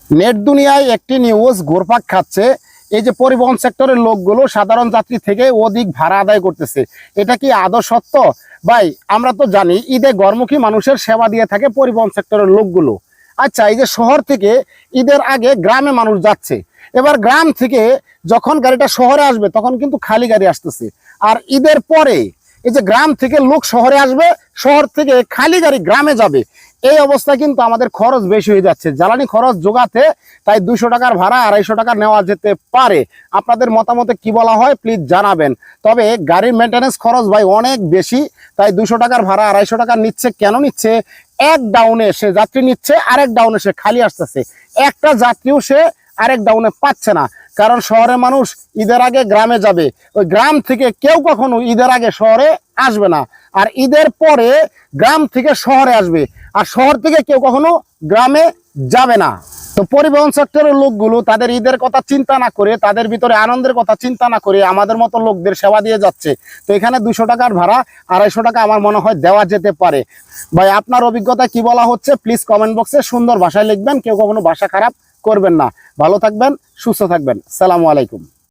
Net দুনিয়ায় একটি news ঘুরপাক খাচ্ছে, এই যে পরিবহন সেক্টরের লোকগুলো সাধারণ যাত্রী থেকে অধিক ভাড়া আদায় করতেছে। এটা কি আদৌ সত্য? ভাই আমরা তো জানি ঈদে ঘরমুখী মানুষের সেবা দিয়ে থাকে পরিবহন সেক্টরের লোকগুলো। আচ্ছা, এই যে শহর থেকে ঈদের আগে গ্রামে মানুষ যাচ্ছে, এবার গ্রাম থেকে যখন গাড়িটা শহরে আসবে তখন কিন্তু খালি গাড়ি আসতেছে। আর ঈদের পরে এই যে গ্রাম থেকে লোক শহরে আসবে, শহর থেকে খালি গাড়ি গ্রামে যাবে। এই অবস্থা কিন্তু আমাদের খরচ বেশি হয়ে যাচ্ছে, জ্বালানি খরচ যোগাতে। তাই 200 টাকার ভাড়া 250 টাকা নেওয়া যেতে পারে। আপনাদের মতামতে কি বলা হয় প্লিজ জানাবেন। তবে গাড়ির মেনটেন্যান্স খরচ ভাই অনেক বেশি, তাই 200 টাকার ভাড়া 250 টাকা নিচ্ছে। কেন নিচ্ছে? এক ডাউনে সে যাত্রী নিচ্ছে, আরেক ডাউনে সে খালি আসতেছে। একটা যাত্রীও সে আরেক ডাউনে পাচ্ছে না, কারণ শহরের মানুষ ঈদের আগে গ্রামে যাবে। ওই গ্রাম থেকে কেউ কখনো ঈদের আগে শহরে আসবে না, আর ঈদের পরে গ্রাম থেকে শহরে আসবে, আর শহর থেকে কেউ কখনো গ্রামে যাবে না। তো পরিবহন সেক্টরের লোকগুলো তাদের ঈদের কথা চিন্তা না করে, তাদের ভিতরে আনন্দের কথা চিন্তা না করে আমাদের মতো লোকদের সেবা দিয়ে যাচ্ছে। তো এখানে 200 টাকার ভাড়া 250 টাকা আমার মনে হয় দেওয়া যেতে পারে। ভাই আপনার অভিজ্ঞতা কি বলা হচ্ছে প্লিজ কমেন্ট বক্সে সুন্দর ভাষায় লিখবেন। কেউ কখনো ভাষা খারাপ করবেন না। ভালো থাকবেন, সুস্থ থাকবেন। আসসালামু আলাইকুম।